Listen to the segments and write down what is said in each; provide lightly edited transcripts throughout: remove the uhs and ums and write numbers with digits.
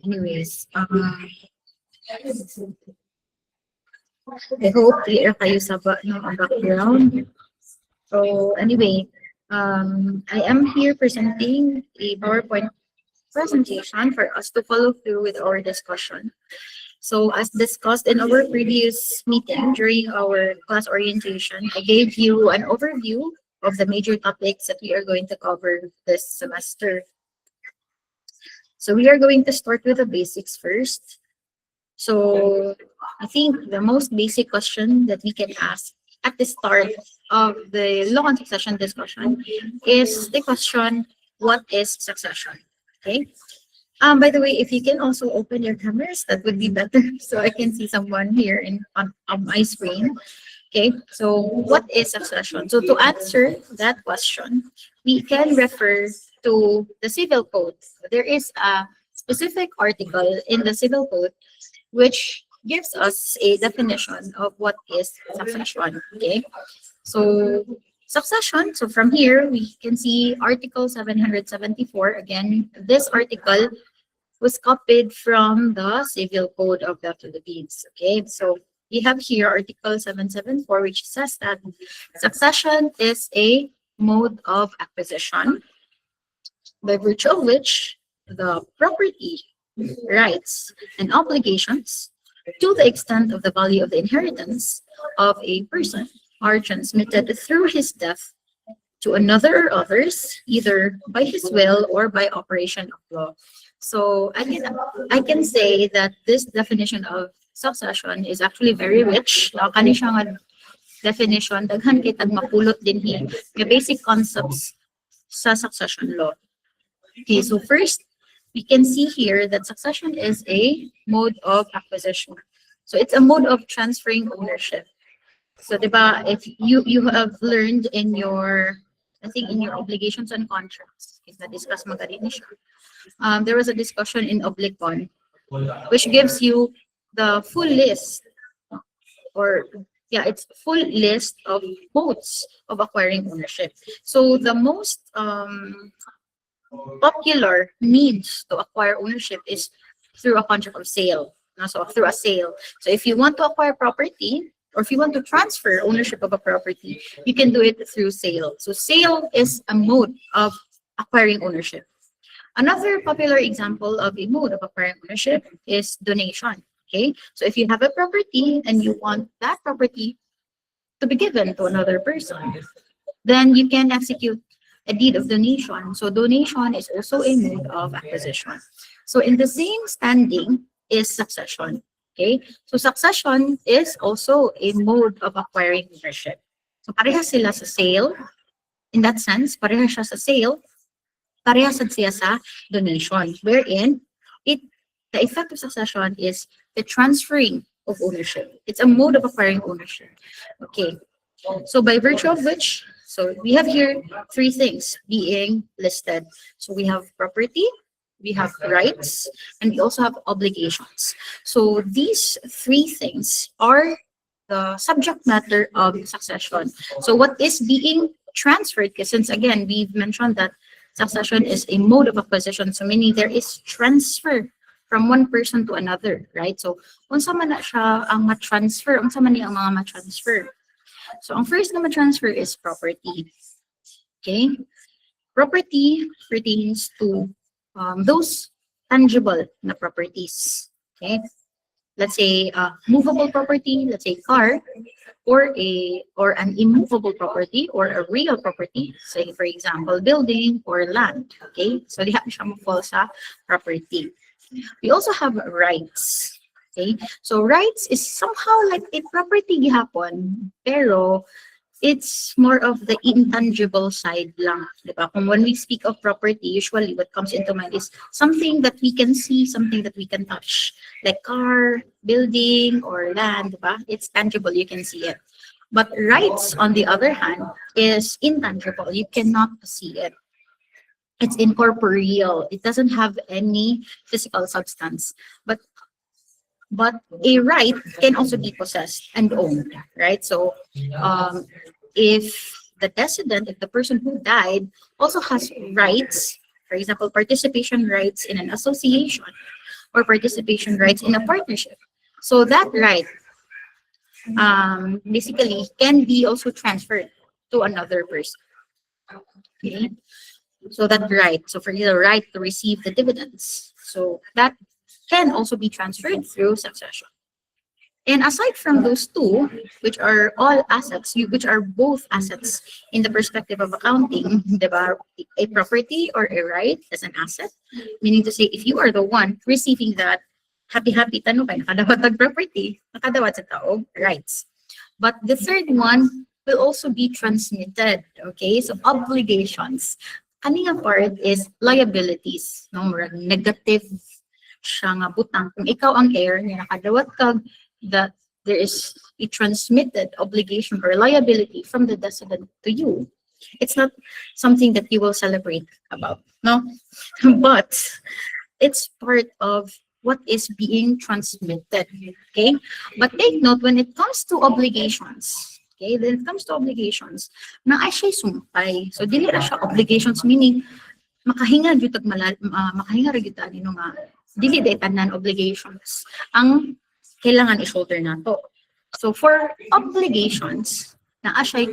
Anyways, I hope clear kayo sa no, ang background. So anyway, I am here presenting a PowerPoint presentation for us to follow through with our discussion. So as discussed in our previous meeting during our class orientation, I gave you an overview of the major topics that we are going to cover this semester. So we are going to start with the basics first. So I think the most basic question that we can ask at the start of the law and succession discussion is the question, what is succession? Okay. By the way, if you can also open your cameras, that would be better so I can see someone here on my screen. Okay, so what is succession? So to answer that question, we can refer to the civil code. There is a specific article in the civil code which gives us a definition of what is succession. Okay, so succession. So from here we can see Article 774. Again, this article was copied from the Civil Code of the Philippines. Okay, so we have here Article 774, which says that succession is a mode of acquisition by virtue of which the property, rights, and obligations to the extent of the value of the inheritance of a person are transmitted through his death to another or others, either by his will or by operation of law. So I can say that this definition of succession is actually very rich. Kani siya nga definition, daghan kitag mapulot din hi nga basic concepts sa succession law. Okay, so first, we can see here that succession is a mode of acquisition. So it's a mode of transferring ownership. So diba, if you have learned in your, I think in your obligations and contracts, is na-discuss magadi ni siya. There was a discussion in Oblicon, which gives you the full list, or yeah, it's full list of modes of acquiring ownership. So the most popular means to acquire ownership is through a contract of sale. So through a sale. So if you want to acquire property, or if you want to transfer ownership of a property, you can do it through sale. So sale is a mode of acquiring ownership. Another popular example of a mode of acquiring ownership is donation. Okay, so if you have a property and you want that property to be given to another person, then you can execute a deed of donation. So donation is also a mode of acquisition. So in the same standing is succession. Okay, so succession is also a mode of acquiring ownership. So parehas sila sa sale. In that sense, parehas siya sa sale, parehas siya sa donation, wherein the effect of succession is the transferring of ownership. It's a mode of acquiring ownership. Okay, so by virtue of which, so we have here three things being listed. So we have property, we have rights, and we also have obligations. So these three things are the subject matter of succession. So what is being transferred, because since again, we've mentioned that succession is a mode of acquisition, so meaning there is transfer from one person to another, right? So unsa man na siya ang ma-transfer, unsa man ni ang mga ma-transfer. So ang first na ma-transfer is property. Okay? Property pertains to those tangible na properties. Okay? Let's say movable property, let's say car, or an immovable property or a real property, say for example building or land. Okay? So diha siya mo fall sa property. We also have rights. Okay, so rights is somehow like a property gihapon, pero it's more of the intangible side lang, diba? Kung when we speak of property, usually what comes into mind is something that we can see, something that we can touch, like car, building, or land, diba? It's tangible, you can see it. But rights, on the other hand, is intangible. You cannot see it. It's incorporeal. It doesn't have any physical substance. But a right can also be possessed and owned, right? So if the decedent, if the person who died also has rights, for example, participation rights in an association, or participation rights in a partnership. So that right basically can be also transferred to another person. Okay? So that right, so for the right to receive the dividends, so that can also be transferred through succession. And aside from those two, which are all assets, which are both assets in the perspective of accounting, diba? A property or a right as an asset, meaning to say, if you are the one receiving that, happy-happy tanong kay nakadawat ng property, nakadawat sa tao, rights. But the third one will also be transmitted, okay? So obligations. Kaning part is liabilities, no? Negative siya nga butang. Kung ikaw ang heir, nga nakadawat kag that there is a transmitted obligation or liability from the decedent to you, it's not something that you will celebrate about, no? But it's part of what is being transmitted, okay? But take note, when it comes to obligations, okay, when it comes to obligations, na siya sumpay. So, dili ra siya obligations, meaning, makahinga jud tag makahinga ra gyud ani nga dili day tanan obligations ang kailangan i-shoulder nato. So for obligations na siya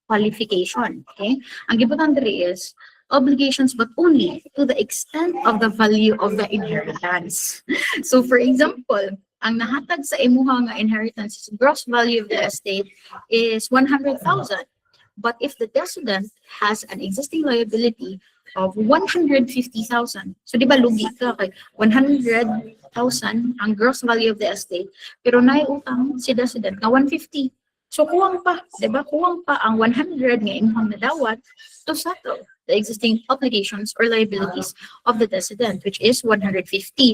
qualification, okay? Ang gibutan diri is obligations but only to the extent of the value of the inheritance. So for example, ang nahatag sa imuha nga inheritance gross value of the estate is 100,000. But if the decedent has an existing liability of 150,000, so di ba lugi ka kay 100,000 ang gross value of the estate, pero naiutang si decedent na 150. So kuwang pa, di ba? Kuwang pa ang 100 nga imong nadawat to settle the existing obligations or liabilities of the decedent, which is 150.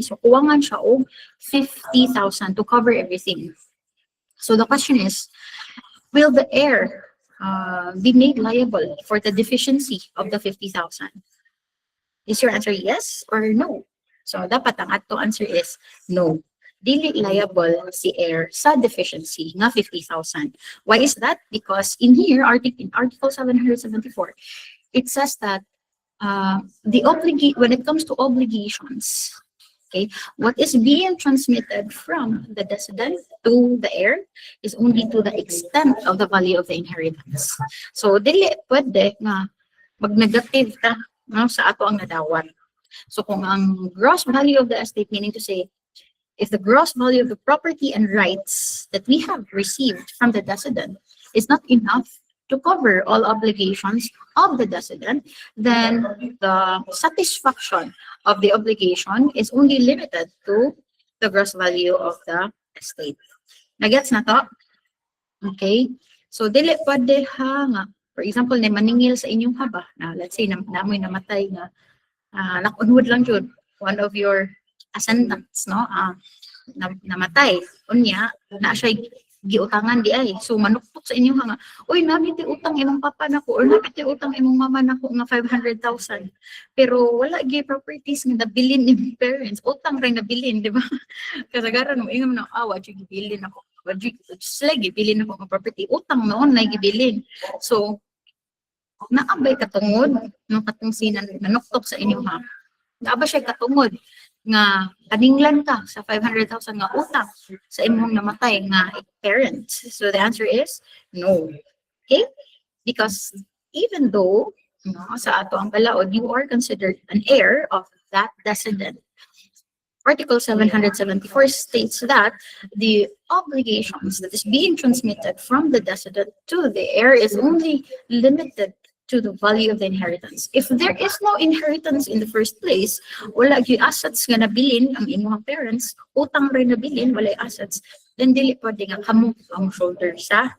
So kuwangan siya og 50,000 to cover everything. So the question is, will the heir be made liable for the deficiency of the 50,000? Is your answer yes or no? So dapat ang ato answer is no. Dili liable si heir sa deficiency nga 50,000. Why is that? Because in here, in Article 774, it says that when it comes to obligations, okay, what is being transmitted from the decedent to the heir is only to the extent of the value of the inheritance. So, dili pwede nga mag-negative ta, no, sa ato ang nadawat. So, kung ang gross value of the estate, meaning to say, if the gross value of the property and rights that we have received from the decedent is not enough to cover all obligations of the decedent, then the satisfaction of the obligation is only limited to the gross value of the estate. Nagets na to? Okay? So, dili pwede ha nga. For example, na maningil sa inyong haba. Na, let's say, namoy namatay nga. Nakunhud lang yun. One of your ascendants, no? Namatay. Unya, na siya giutangan di ay. So manuktok sa inyo nga, oy nabiti utang imong papa nako or nabiti utang imong mama nako nga 500,000. Pero wala gi properties nga nabilin ni parents. Utang ray nabilin, di ba? Kasagaran mo ingam na awa jud gibilin ako. Sila gibilin ako nga property. Utang noon na gibilin. So naabay katungod ng katungsinan nanuktok sa inyo ha. Naaba siya katungod nga kaninglan ka sa 500,000 nga utang sa imong namatay nga parents. So the answer is no. Okay? Because even though sa ato ang balaod, you are considered an heir of that decedent. Article 774 states that the obligations that is being transmitted from the decedent to the heir is only limited to the value of the inheritance. If there is no inheritance in the first place, wala yung assets nga nabilin ang inyong parents, utang rin nabilin, wala yung assets, then dili pwede nga kamo ang shoulder sa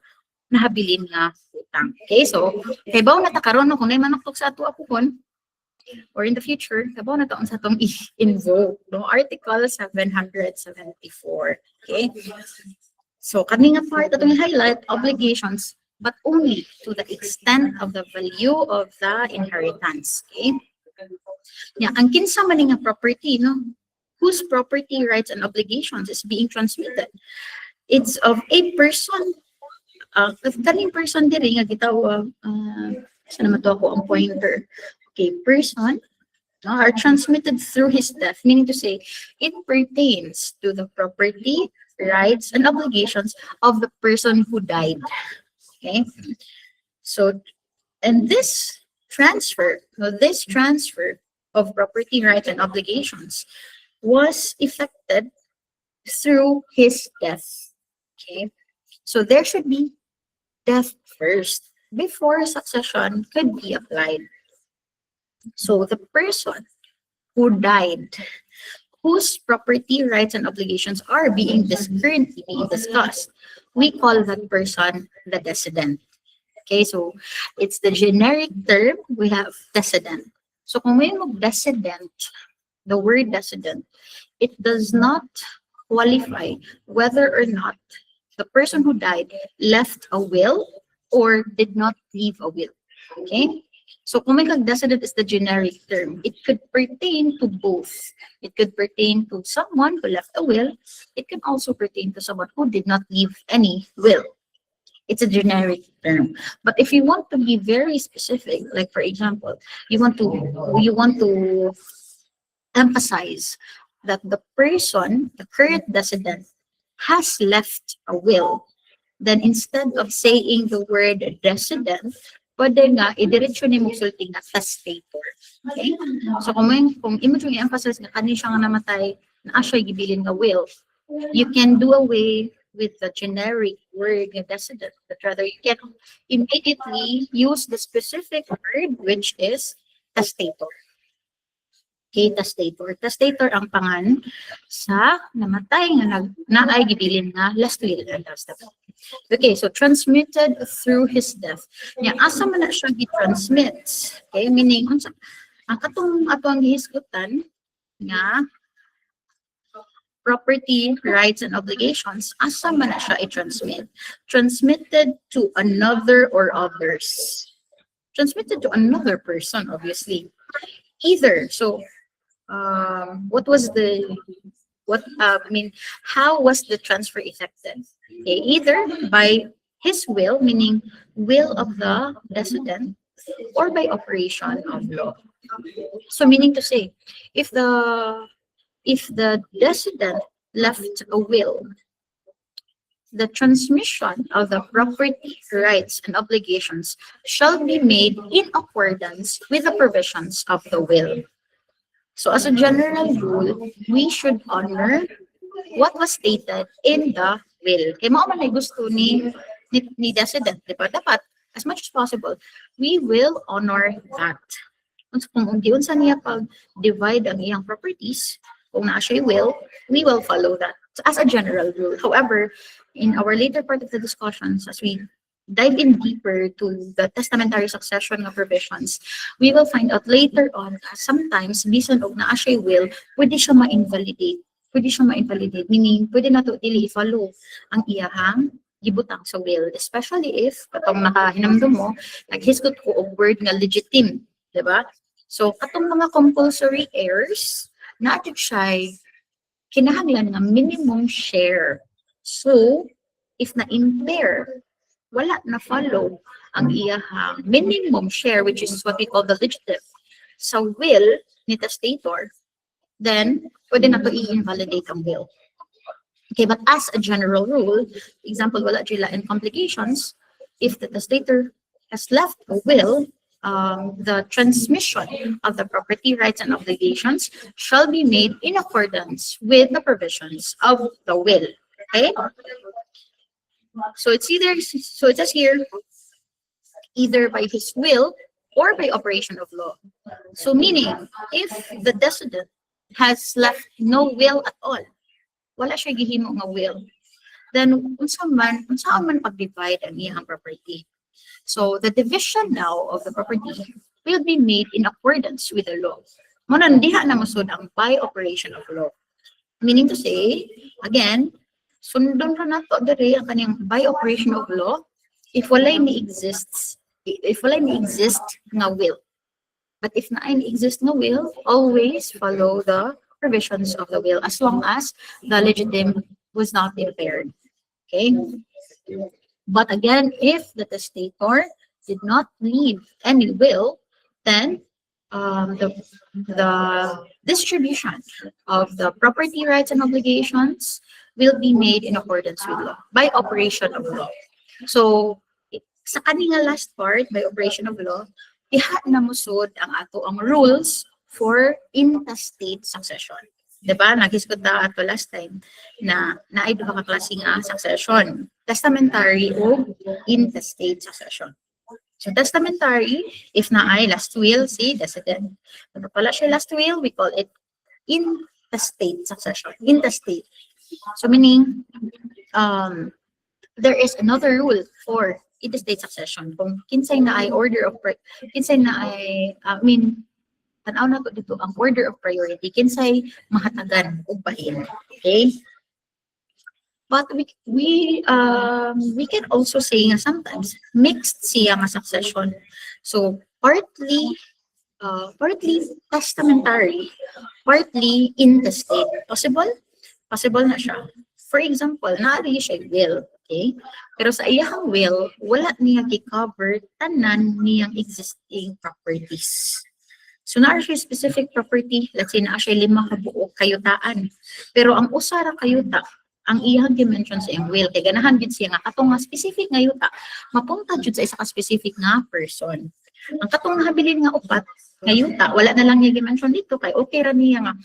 nahabilin nga utang. Okay, so, kay baw na takaroon no, kung na manuktok sa ato apukon, or in the future, kabaw na taon sa itong i-invoke, no? Article 774. Okay? So, kami nga part itong highlight, obligations, but only to the extent of the value of the inheritance. Okay? Yeah, ang kinsa man nga property, no? Whose property rights and obligations is being transmitted? It's of a person. Kaning person diri nga gitawag, saan naman to ako ang pointer? Okay, person are transmitted through his death, meaning to say it pertains to the property, rights, and obligations of the person who died. Okay, so and this transfer of property, rights, and obligations was effected through his death. Okay, so there should be death first before succession could be applied. So the person who died, whose property, rights, and obligations are currently being discussed, we call that person the decedent. Okay, so it's the generic term, we have decedent. So kung may decedent, the word decedent, it does not qualify whether or not the person who died left a will or did not leave a will. Okay? So kung may decedent is the generic term, it could pertain to both. It could pertain to someone who left a will. It can also pertain to someone who did not leave any will. It's a generic term. But if you want to be very specific, like for example, you want to emphasize that the person, the current decedent, has left a will, then instead of saying the word decedent, pwede nga, idiretso ni mo sulti nga testator. Okay? So kung imo yung emphasize nga kani siya nga namatay, na siya gibilin nga will, you can do away with the generic word nga decedent, but rather you can immediately use the specific word, which is testator. Okay, testator. Testator ang pangan sa namatay nga naay gibilin nga last will and last will. Okay, so transmitted through his death. Nya asa man na siya gi-transmit? Okay, meaning ang katong ato ang gihisgutan nga property, rights, and obligations, asa man na siya i-transmit? Transmitted to another or others. Transmitted to another person, obviously. Either, so how was the transfer effected? Okay, either by his will, meaning will of the decedent, or by operation of law. So meaning to say, if the decedent left a will, the transmission of the property, rights, and obligations shall be made in accordance with the provisions of the will. So as a general rule, we should honor what was stated in the will. Kaya mao man ay gusto ni decedent, di ba? Dapat, as much as possible, we will honor that. Kung unsa niya pag-divide ang iyang properties, kung naa siya will, we will follow that. So as a general rule. However, in our later part of the discussions, as we dive in deeper to the testamentary succession of provisions, we will find out later on that sometimes, bisan og naa siya will, pwede siya ma-invalidate. Pwede siya ma-invalidate, meaning pwede na to dili i-follow ang iyahang gibutang sa will. Especially if, katong nakahinamdum mo, naghisgot ko og word nga legitimate, di ba? So, katong mga compulsory heirs, natin siya kinahanglan nga minimum share. So, if na-impair, wala na follow ang iyahang minimum share, which is what we call the legitimate, sa will ni testator, then pwede na to i-invalidate ang will. Okay, but as a general rule, example, wala sila in complications, if the testator has left a will, the transmission of the property, rights, and obligations shall be made in accordance with the provisions of the will. Okay? So it says here, either by his will or by operation of law. So meaning, if the decedent has left no will at all, wala siya gihimo nga will, then unsaan man pag-divide ang iyang property. So the division now of the property will be made in accordance with the law. Muna diha na masud ang by operation of law. Meaning to say, again, sundon ra nato diri ang kaniyang by operation of law if walay ni exist nga will. But if naay ni exist nga will, always follow the provisions of the will as long as the legitimate was not impaired. Okay? But again, if the testator did not leave any will, then the distribution of the property rights and obligations will be made in accordance with law by operation of law. So sa kanina last part by operation of law, diha na musod ang ato ang rules for intestate succession. Diba? Nag-discuss ta ato last time na naay duha ka klase nga succession, testamentary o intestate succession. So testamentary, if naay last will, si decedent. Ano pala siya last will, we call it intestate succession. Intestate. So meaning, there is another rule for intestate succession. Kung kinsay na ay order of, kinsay na ay, tanaw na to dito ang order of priority, kinsay mahatagan o bahin. Okay? But we can also say nga sometimes mixed siya nga succession. So partly testamentary, partly intestate. Possible na siya. For example, naari siya will, okay? Pero sa iyang will, wala niya gi-cover tanan niyang existing properties. So naari siya specific property, let's say na siya 5 ka buok kayutaan. Pero ang usara kayuta ang iyang dimension sa iyang will kay ganahan gid siya nga katong nga specific nga yuta mapunta jud sa isa ka specific nga person. Ang katong nahabilin nga upat nga yuta wala na lang niya dimension dito kay okay ra niya nga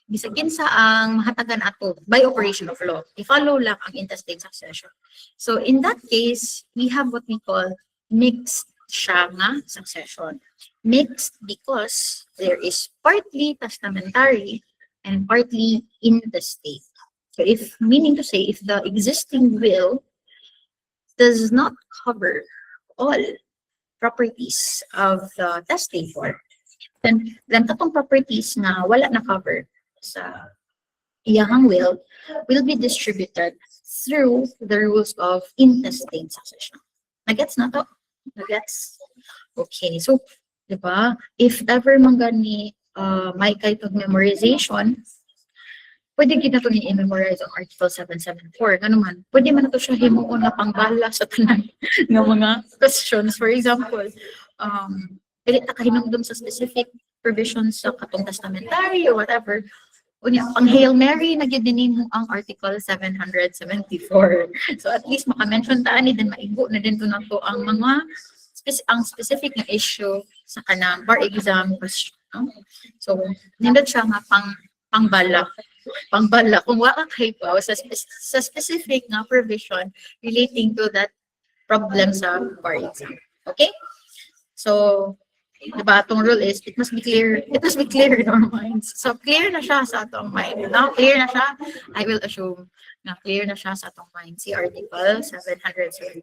bisagin sa ang mahatagan ato by operation of law. I-follow lang ang intestate succession. So in that case, we have what we call mixed siya nga succession. Mixed because there is partly testamentary and partly intestate. So if, meaning to say, if the existing will does not cover all properties of the testator, then katong properties na wala na cover sa iyang will be distributed through the rules of intestate succession. Nagets na to? Nagets? Okay, so, di ba, if ever man gani may kaitog memorization, pwede kita ito i-memorize ang Article 774. Ganun man, pwede man ito siya himuon na pangbala sa tanan ng mga questions. For example, pwede ta kahinumdum sa specific provisions sa katong testamentary or whatever. Unya, pang Hail Mary, nagyadinin mo ang Article 774. So at least maka-mention ta ni din maigo na din to na to ang mga ang specific na issue sa kanang bar exam question. No? So, nindot siya nga pangbala kung wala kay pa sa specific nga provision relating to that problem sa bar exam. Okay? So, diba, itong rule is, it must be clear in our minds. So, clear na siya sa atong mind. Now, clear na siya, I will assume na clear na siya sa atong mind. See Article 774.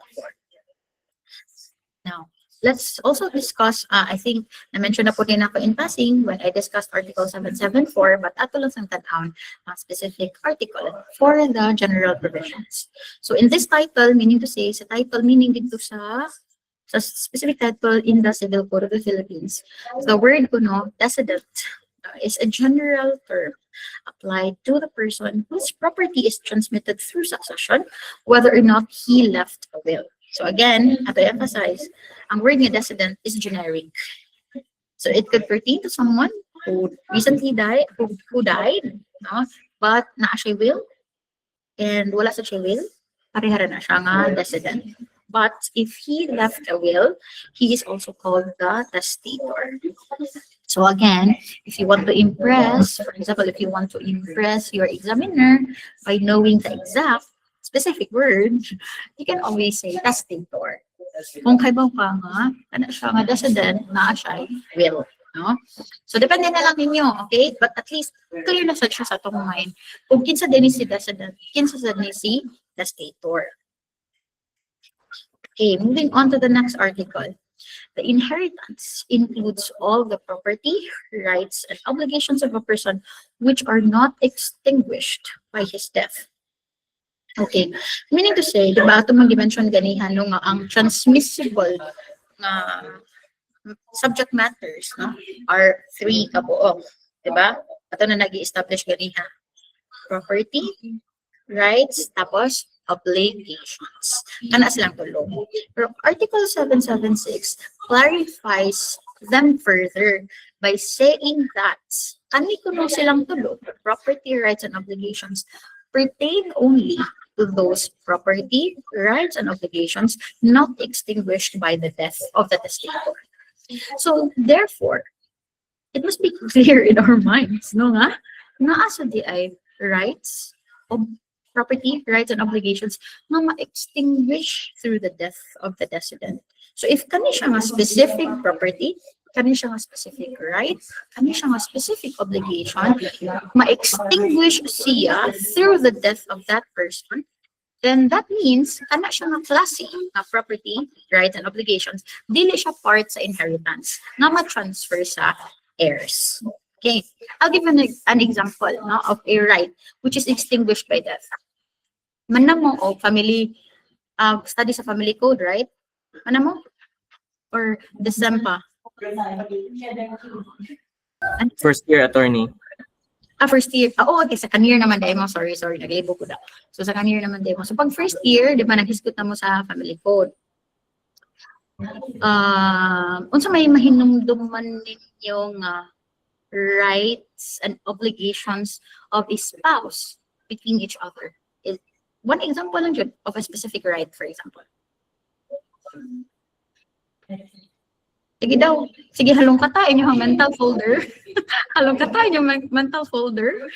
Now, let's also discuss, I think, na-mention na po din ako in passing when I discussed Article 774, but ato lang sang tanawon ang specific article for the general provisions. So, in this title, meaning to say, sa title, meaning dito sa specific title in the Civil Code of the Philippines, the word kuno, decedent, is a general term applied to the person whose property is transmitted through succession, whether or not he left a will. So again, I emphasize, ang word nga decedent is generic. So it could pertain to someone who recently died, who died, no? But naa siya will, and wala sa siya will, parehara na siya nga decedent. But if he left a will, he is also called the testator. So again, if you want to impress, for example, if you want to impress your examiner by knowing the exact specific word, you can always say testator. Kung kaibaw ka nga, ano siya nga decedent, naa siya will. No? So, depende na lang ninyo, okay? But at least, clear na siya sa itong mind. Kung kinsa din si decedent, kinsa din si testator. Okay, moving on to the next article. The inheritance includes all the property, rights, and obligations of a person which are not extinguished by his death. Okay, meaning to say, diba, ito mag-mention ganihan no, nga ang transmissible na subject matters no, are 3 kabuok. Diba? Ito na nag-i-establish ganihan. Property, rights, tapos obligations. Kana silang tulo. Pero Article 776 clarifies them further by saying that kani kuno silang tulo, property rights and obligations pertain only to those property rights and obligations not extinguished by the death of the testator. So therefore, it must be clear in our minds, no nga, na asa di ay rights of property rights and obligations na ma-extinguish through the death of the decedent. So if kani siya nga specific property, kani siya nga specific right, kani siya nga specific obligation, ma-extinguish siya through the death of that person, then that means kana siya nga klase na property, rights, and obligations, dili siya part sa inheritance na ma-transfer sa heirs. Okay, I'll give an example no, of a right which is extinguished by death. Manamo o family, study sa family code, right? Manamo? Or December? First year attorney. First year. Oh, okay. Sa kanir naman dahil mo. Sorry. Nag-ibo ko na. So, sa kanir naman dahil mo. So, pag first year, di ba, nag-hisgot na mo sa family code. Unsa may mahinumduman ninyong rights and obligations of a spouse between each other. One example lang dyan of a specific right, for example. Sige daw. Sige, halong katain yung mental folder. Halong katain yung mental folder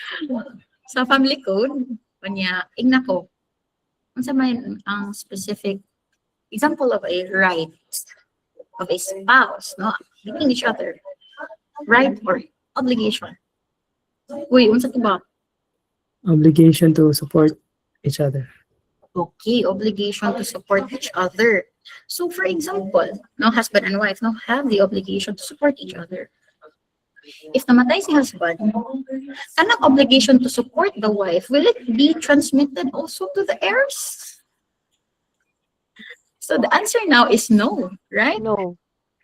sa family code. Kanya, igna ko. Unsa may ang specific example of a right of a spouse, no? Between each other. Right or obligation. Uy, unsa to ba? Obligation to support each other. Okay, obligation to support each other. So, for example, no, husband and wife no have the obligation to support each other. If namatay si husband, kanang obligation to support the wife, will it be transmitted also to the heirs? So the answer now is no, right? No.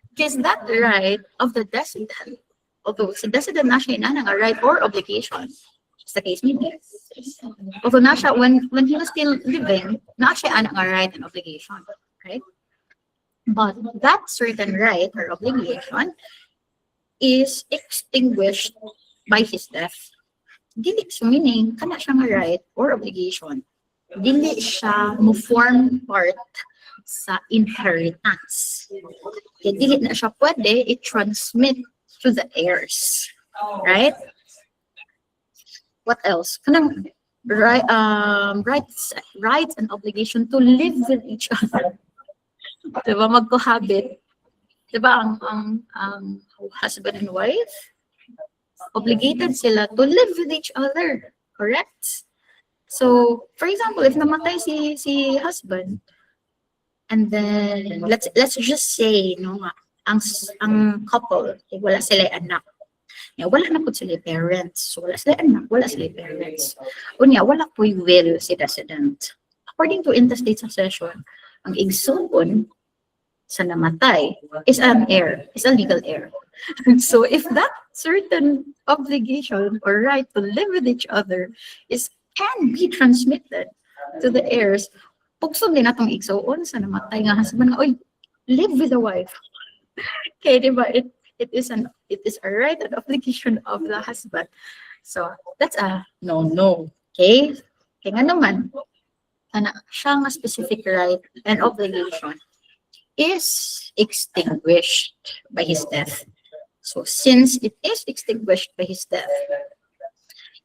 Because that right of the decedent, although sa decedent na siya inanang a right or obligation, as the case may be. Although na siya, when he was still living, na siya anang a right and obligation, right? But that certain right or obligation is extinguished by his death. Dili, so meaning, kana siya nga right or obligation. Dili siya mo form part sa inheritance. Kaya dili na siya pwede i-transmit to the heirs. Right? What else? Kanang rights and obligation to live with each other. Diba, magkohabit. Diba, ang husband and wife, obligated sila to live with each other. Correct? So, for example, if namatay si husband, and then let's just say no ang couple wala sila anak. Wala na po sila parents. So wala sila anak, wala sila parents. Unya wala po will si decedent. According to intestate succession, ang igsoon sa namatay is an heir, is a legal heir. So if that certain obligation or right to live with each other can be transmitted to the heirs, pugsog din natong igsoon sa namatay nga husband nga, oy, live with the wife. Okay, diba? It is a right and obligation of the husband. So that's a no. Okay? Kaya nga naman, siya nga specific right and obligation is extinguished by his death. So since it is extinguished by his death,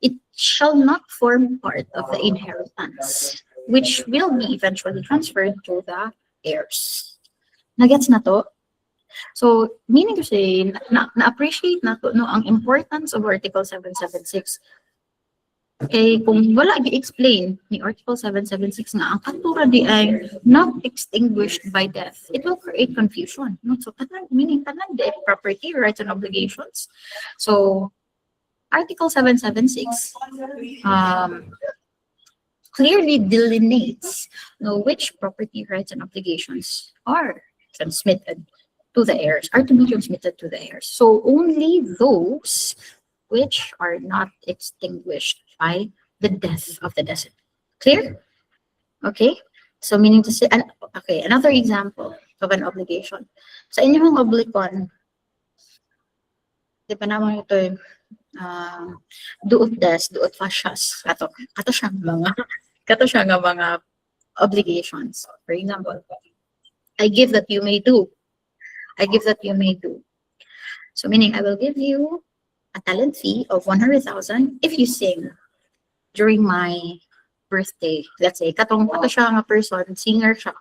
it shall not form part of the inheritance, which will be eventually transferred to the heirs. Nagets na to? So, meaning to say, na-appreciate na to, no, ang importance of Article 776. Okay, kung wala i-explain ni Article 776 nga, ang katura di ay not extinguished by death, it will create confusion. No? So, meaning tanan di property, rights, and obligations. So, Article 776 clearly delineates which property rights and obligations are transmitted to the heirs, are to be transmitted to the heirs. So only those which are not extinguished by the death of the decedent. Clear? Okay? So meaning to say, okay, another example of an obligation. Sa inyong oblikon, di ba naman ito duot des, duot fascias. Kato siya mga, kato siya nga mga obligations. For example, I give that you may do. I give that you may do. So meaning I will give you a talent fee of 100,000 if you sing during my birthday. Let's say, kato siya nga person, singer siya,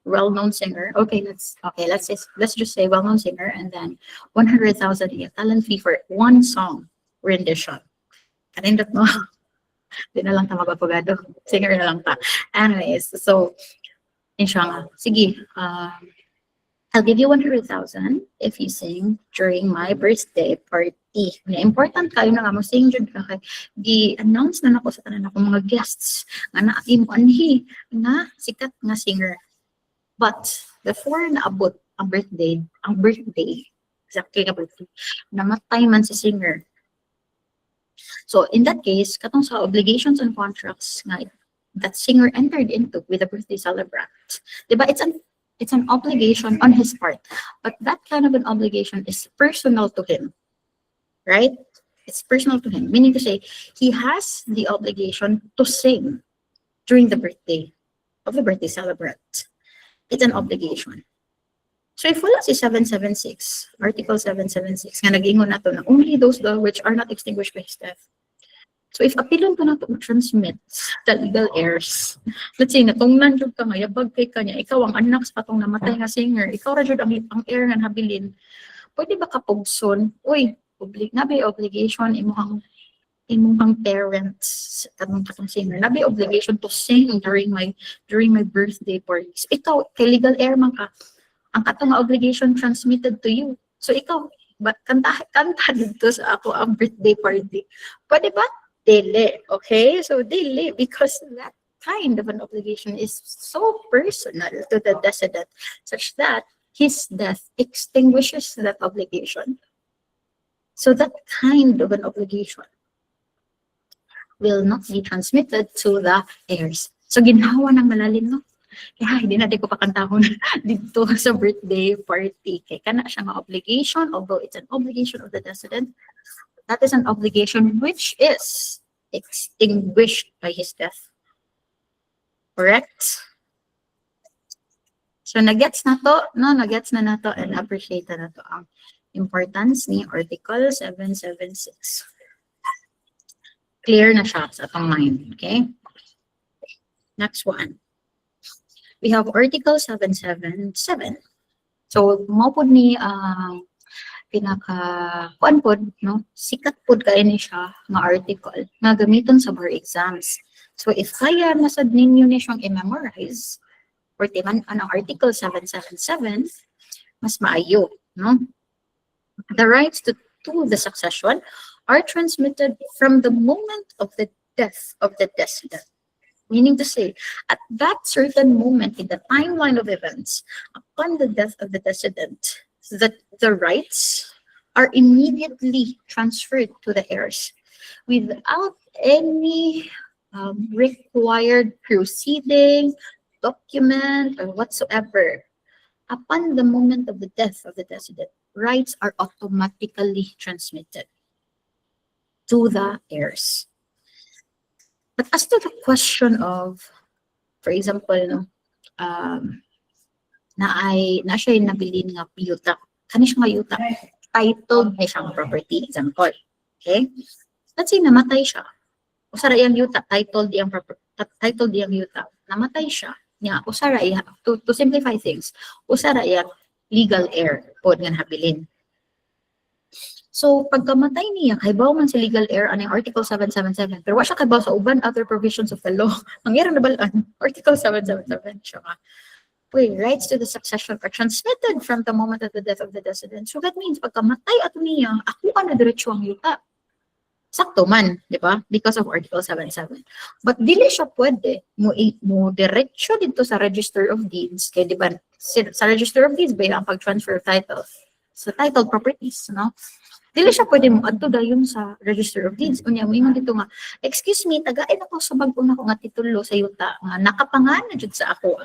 well-known singer. Let's just say well-known singer, and then 100,000 a talent fee for one song rendition. Kanindot mo. Di na lang ta magapagado. Singer na lang ta. Anyways, so, yun siya nga. Sige, I'll give you 100,000 if you sing during my birthday party. Important kayo na nga mo sing jud ka kay gi-announce na nako sa tanan ako mga guests nga naay mo anhi nga sikat nga singer. But before naabot ang birthday, exactly nga birthday, namatay man si singer. So in that case, katong sa obligations and contracts nga that singer entered into with the birthday celebrant, diba, it's an obligation on his part, but that kind of an obligation is personal to him, right? It's personal to him, meaning to say he has the obligation to sing during the birthday of the birthday celebrant. It's an obligation. So if wala si 776, Article 776, nga nag-ingon na to na only those law which are not extinguished by his death. So if apilon ko na to transmit the legal heirs, let's say natungnan jud ka nga yabag kay kanya, ikaw ang anak sa patong namatay nga singer, ikaw ra jud ang heir nga habilin, pwede ba kapugson, uy, nabi obligation imuhang parents katong singer, nabi obligation to sing during my birthday parties. Ikaw kay legal heir man ka, ang katong obligation transmitted to you. So ikaw, kanta dito sa ako ang birthday party. Pwede ba? Dili. Okay? So dili, because that kind of an obligation is so personal to the decedent such that his death extinguishes that obligation. So that kind of an obligation will not be transmitted to the heirs. So ginhawa ng malalim, no? Kaya hindi natin ko pakantahon dito sa birthday party. Kaya kana siya nga obligation, although it's an obligation of the decedent, that is an obligation which is extinguished by his death. Correct? So nagets na to, no? Nagets na nato and appreciate na to ang importance ni Article 776. Clear na siya sa atong mind, okay? Next one. We have Article 777. So, mapod ni kuan pod, no? Sikat pod kayo ni siya nga article nga gamiton sa bar exams. So, if kaya nasad ninyo ni siyang i-memorize, or timan ang Article 777, mas maayo, no? The rights to the succession are transmitted from the moment of the death of the decedent. Meaning to say, at that certain moment in the timeline of events, upon the death of the decedent, that the rights are immediately transferred to the heirs without any required proceeding, document, or whatsoever. Upon the moment of the death of the decedent, rights are automatically transmitted to the heirs. But as to the question of, for example, no, na siya yung nabili nga yuta, kani siya nga yuta, titled na siyang property, example. Okay? Let's say namatay siya. Usara iyang yuta, titled iyang yuta, namatay siya. Nya, usara iya, to simplify things, usara iya legal heir po nga habilin. So, pagkamatay niya, kaibaw man si legal heir anong Article 777. Pero wala siya kaibaw sa uban other provisions of the law. Ang ira na balaan, Article 777 siya ka. Rights to the succession are transmitted from the moment of the death of the decedent. So, that means, pagkamatay ato niya, ako na diretso ang yuta. Sakto man, di ba? Because of Article 77. But dili siya pwede mo diretso dito sa Register of Deeds. Kaya di ba, sa Register of Deeds, ba ang pag-transfer of title? Sa titled properties, no? Dili siya pwede mo adto dayon sa Register of Deeds. Unya mo ingon dito nga, excuse me, tagain ako sa bag-o nako nga titulo sa yuta nga nakapangana jud sa ako.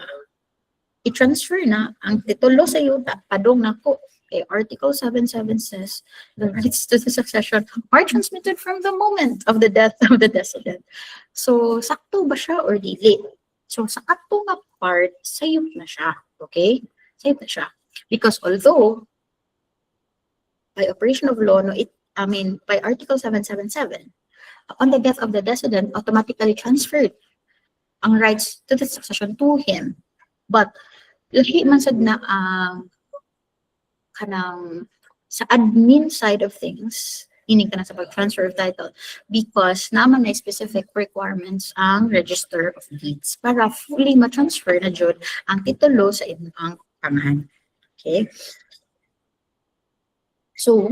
I-transfer na ang titulo sa yuta padung nako Okay, Article 77 says the rights to the succession are transmitted from the moment of the death of the decedent. So, sakto ba siya or dili? So, sa ato nga part, sayop na siya. Okay? Sayop na siya. Because although, by operation of law, no, by Article 777, upon the death of the decedent, automatically transferred ang rights to the succession to him. But, lahi man sad na ang kanang sa admin side of things, ining ka na sa pag-transfer of title, because naman na specific requirements ang Register of Deeds para fully ma-transfer na jud ang titulo sa inyong pangahan. Okay? So,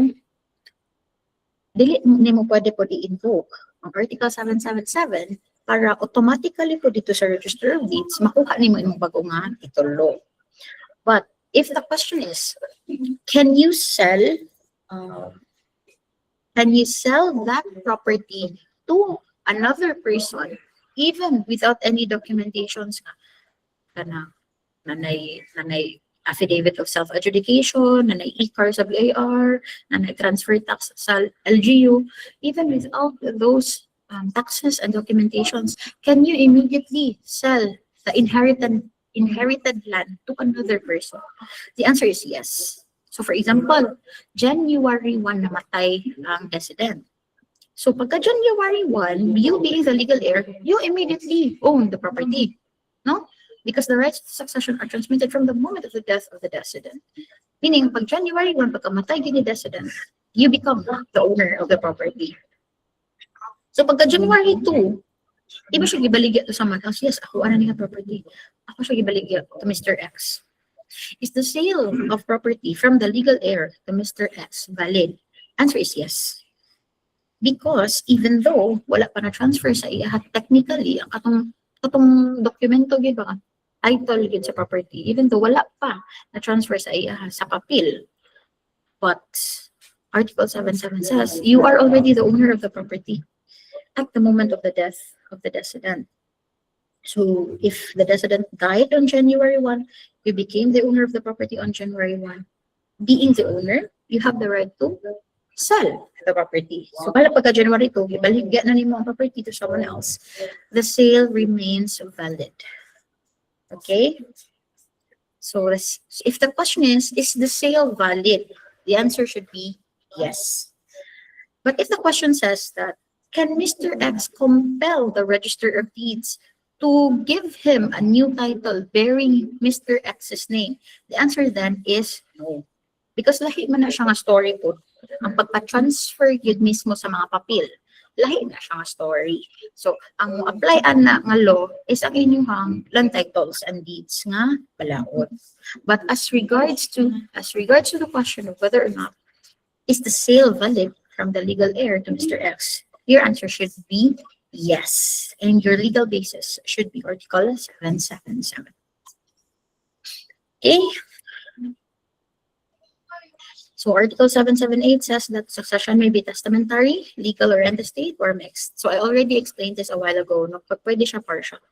dili nimo pwede po i-invoke ang Article 777 para automatically po dito sa Register of Deeds makuha nimo imong bago nga titulo. But if the question is, can you sell that property to another person even without any documentations kana nanay affidavit of self-adjudication, nanay e-car sa BIR, nanay transfer tax sa LGU, even without those taxes and documentations, can you immediately sell the inherited land to another person? The answer is yes. So for example, January 1 namatay ang decedent. So pagka January 1, you being the legal heir, you immediately own the property. No? Because the rights to succession are transmitted from the moment of the death of the decedent. Meaning, pag January 1, pagkamatay ni decedent, you become the owner of the property. So pagka January 2, di ba siya gibaligya to someone else? Yes, ako ano nga property. Ako siya gibaligya to Mr. X. Is the sale of property from the legal heir to Mr. X valid? Answer is yes. Because even though wala pa na transfer sa iya, technically, ang katong dokumento gid ba, title gid sa property, even though wala pa na transfer sa iya sa papel. But Article 77 says you are already the owner of the property at the moment of the death of the decedent. So if the decedent died on January 1, you became the owner of the property on January 1. Being the owner, you have the right to sell the property. So pala pagka January 2, ibaligya na nimo ang property to someone else. The sale remains valid. Okay? So if the question is the sale valid? The answer should be yes. But if the question says that, can Mr. X compel the Register of Deeds to give him a new title bearing Mr. X's name? The answer then is no. Because lahi man na siya nga story po. Ang pagpa-transfer yun mismo sa mga papel, lahi na siya nga story. So, ang applyan na nga law is ang inyong land titles and deeds nga balaod. But as regards to the question of whether or not is the sale valid from the legal heir to Mr. X, your answer should be yes, and your legal basis should be Article 777. Okay? So Article 778 says that succession may be testamentary, legal or intestate, or mixed. So I already explained this a while ago, no? Pag pwede siya partial.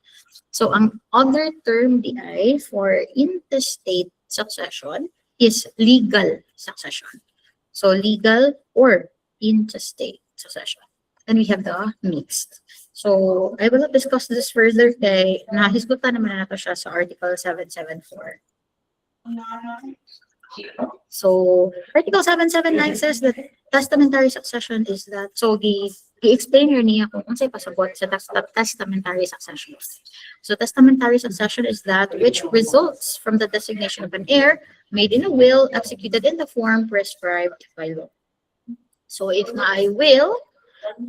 So ang other term DI for intestate succession is legal succession. So legal or intestate succession. Then we have the mixed. So I will not discuss this further kay nahisgutan naman na nato siya sa Article 774. So Article 779 says that testamentary succession is that, so i-explain here niya kung unsay pasabot sa testamentary succession. So testamentary succession is that which results from the designation of an heir made in a will executed in the form prescribed by law. So if my will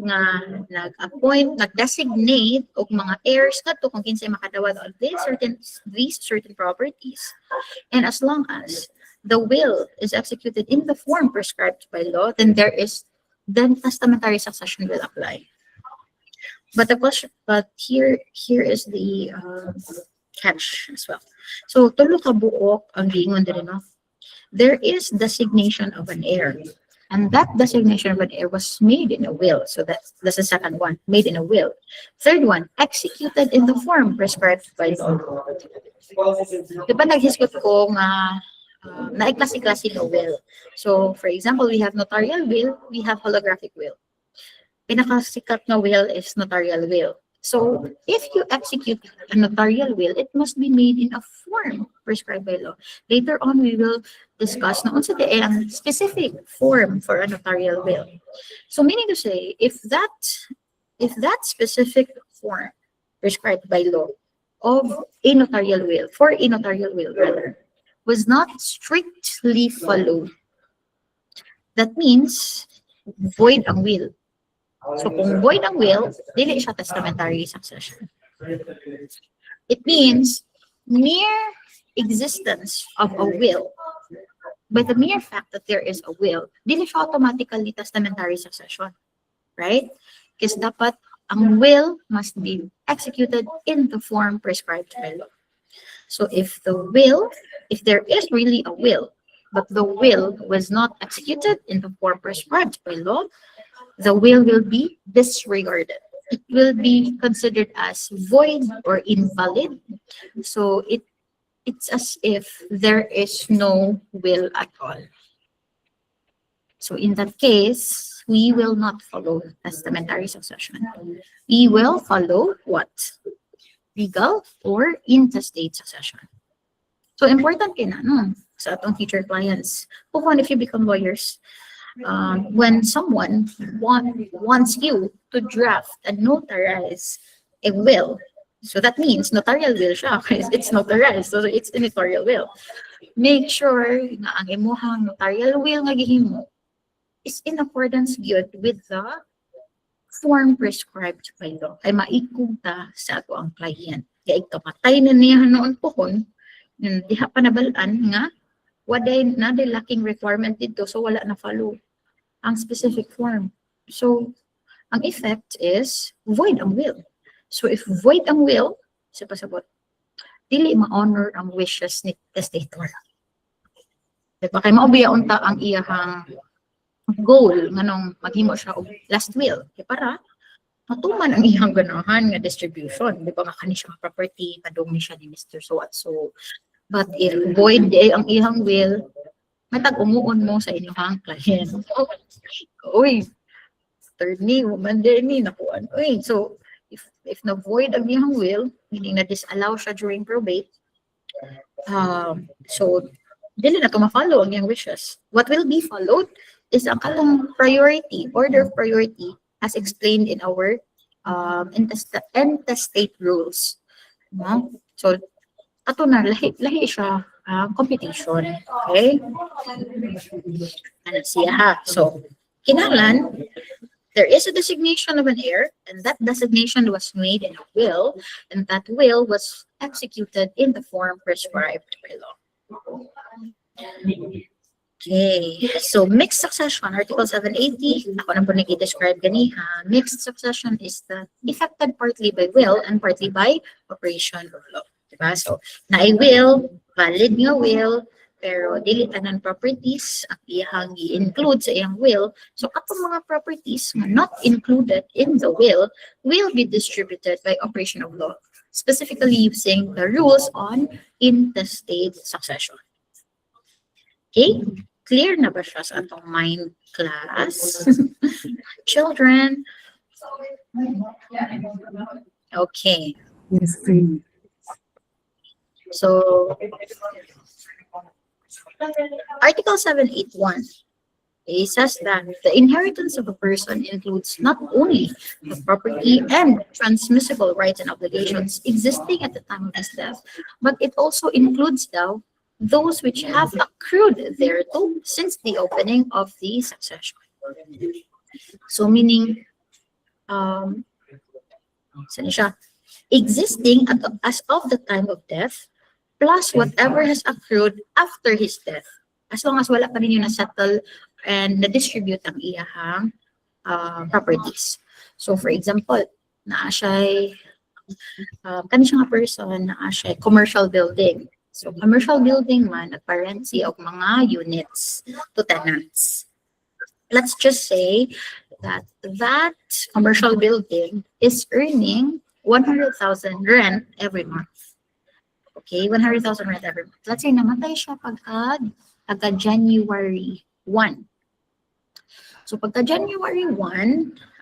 nga nag-appoint, nag-designate og mga heirs kadto kung kinsay makadawat of these certain properties, and as long as the will is executed in the form prescribed by law, then testamentary succession will apply. But here is the catch as well. So tulo ka buok ang giingon diri, no? There is designation of an heir. And that designation of an heir was made in a will. So that's the second one, made in a will. Third one, executed in the form prescribed by law. Diba naghisgot ko nga na-klase-klase na will. So, for example, we have notarial will, we have holographic will. Pinakasikat na will is notarial will. So, if you execute a notarial will, it must be made in a form prescribed by law. Later on, we will discuss na unsa di ang specific form for a notarial will. So, meaning to say, if that specific form prescribed by law of a notarial will, for a notarial will rather, was not strictly followed, that means void ang will. So kung void ang will, dili siya testamentary succession. It means mere existence of a will, by the mere fact that there is a will, dili siya automatically testamentary succession. Right? Because dapat ang will must be executed in the form prescribed by law. So if there is really a will, but the will was not executed in the form prescribed by law, the will be disregarded. It will be considered as void or invalid. So it's as if there is no will at all. So in that case, we will not follow testamentary succession. We will follow what? Legal or intestate succession. So important kina no sa atong teacher clients. Kung if you become lawyers, when someone wants you to draft and notarize a will, so that means notarial will siya, it's notarized, so it's a notarial will. Make sure na ang imuhang notarial will nga gihimo is in accordance gyud with the form prescribed by law. Ay maikugta sa ato ang client. Kaya ikamatay na niya noon pohon, diha pa nabalaan nga waday na de lacking requirement dito, so wala na follow ang specific form. So ang effect is void ang will. So if void ang will, sa pasabot, dili ma-honor ang wishes ni testator. Diba? Kaya maubiyaon ta ang iyahang goal nganong maghimo siya og last will kay para matuman ang iyang ganahan nga distribution, di ba nga kani siya property kadung ni siya ni Mr. so at so. But if void day ang iyang will, matag umuon mo sa inyong client. Uy, third ni woman din ni nakuan. Uy, so if na void ang iyang will, meaning na disallow siya during probate, so dili na to ma-follow ang iyang wishes. What will be followed is ang katong priority, order of priority, as explained in our intestate rules. No? So, ato na, lahi siya computation. Okay? Ano siya ha? So, kinahanglan, there is a designation of an heir, and that designation was made in a will, and that will was executed in the form prescribed by law. Okay, so mixed succession, Article 780, ako na po nag-describe ganiha. Mixed succession is the effected partly by will and partly by operation of law. Diba? So, na will, valid nga will, pero dili tanan properties ang iyang i-include sa iyang will. So, katong mga properties na not included in the will be distributed by operation of law, specifically using the rules on intestate succession. Okay? Clear na ba siya sa atong mind class? Children? Okay. Yes, please. So, Article 781, it says that the inheritance of a person includes not only the property and transmissible rights and obligations existing at the time of his death, but it also includes those which have accrued thereto since the opening of the succession. So meaning, saan siya? Existing as of the time of death, plus whatever has accrued after his death, as long as wala pa rin yung na-settle and na-distribute ang iyahang properties. So for example, naa siya'y kani siya nga person, naa siya'y commercial building. So, commercial building man, nagparency of mga units to tenants. Let's just say that that commercial building is earning 100,000 rent every month. Okay, 100,000 rent every month. Let's say namatay siya pagka January 1. So pagka January 1,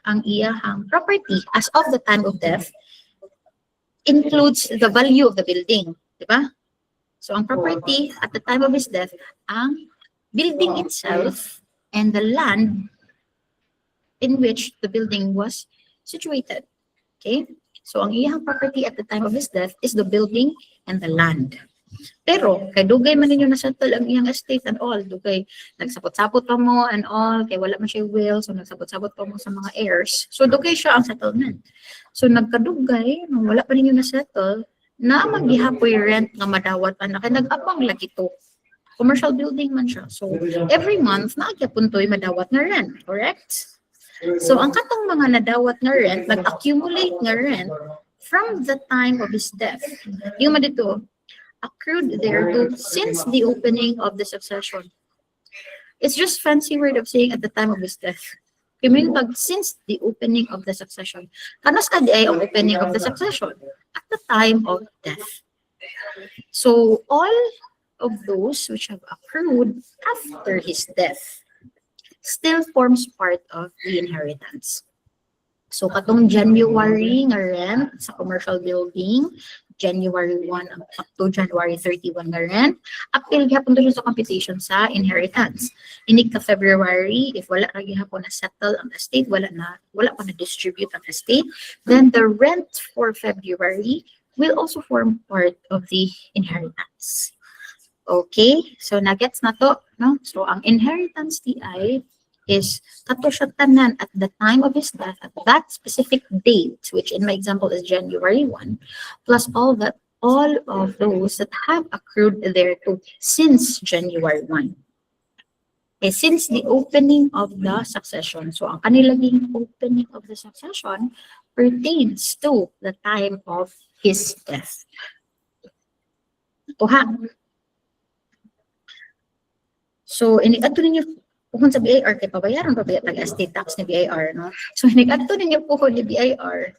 ang iyahang property as of the time of death includes the value of the building, di ba? So ang property at the time of his death, ang building itself and the land in which the building was situated. Okay? So ang iyang property at the time of his death is the building and the land. Pero, kay dugay man ninyo nasettle ang iyang estate and all, dugay, nagsapot-sapot pa mo and all, kay wala man siya will, so nagsapot-sapot pa mo sa mga heirs. So, dugay siya ang settlement. So, nagkadugay, nung wala pa ninyo nasettle, na maghihapoy rent nga madawat pa na, kay nag-abang lagi to. Commercial building man siya. So, every month, naagyapun to'y madawat na rent, correct? So, ang katong mga nadawat na rent, nag-accumulate na rent from the time of his death. Yung dito, accrued thereto since the opening of the succession. It's just fancy word of saying at the time of his death. Kaya pag since the opening of the succession. Kanas ka di ay ang opening of the succession? At the time of death. So all of those which have accrued after his death still forms part of the inheritance. So katong January nga rent sa commercial building, January 1 up to January 31 nga rent, apil gihapon to siya sa computation sa inheritance. Inig ka February, if wala ra gihapon na settle ang estate, wala pa na distribute ang estate, then the rent for February will also form part of the inheritance. Okay, so nagets na to, no? So ang inheritance DI is kato siya tanan at the time of his death at that specific date, which in my example is January 1, plus all of those that have accrued thereto since January 1. Okay, since the opening of the succession. So ang kanilang opening of the succession pertains to the time of his death. Ito ha. So, iniadto ninyo kung sa BIR, kay pabayaran pa ba tag-estate tax ni BIR, no? So, iniadto ninyo po ni BIR,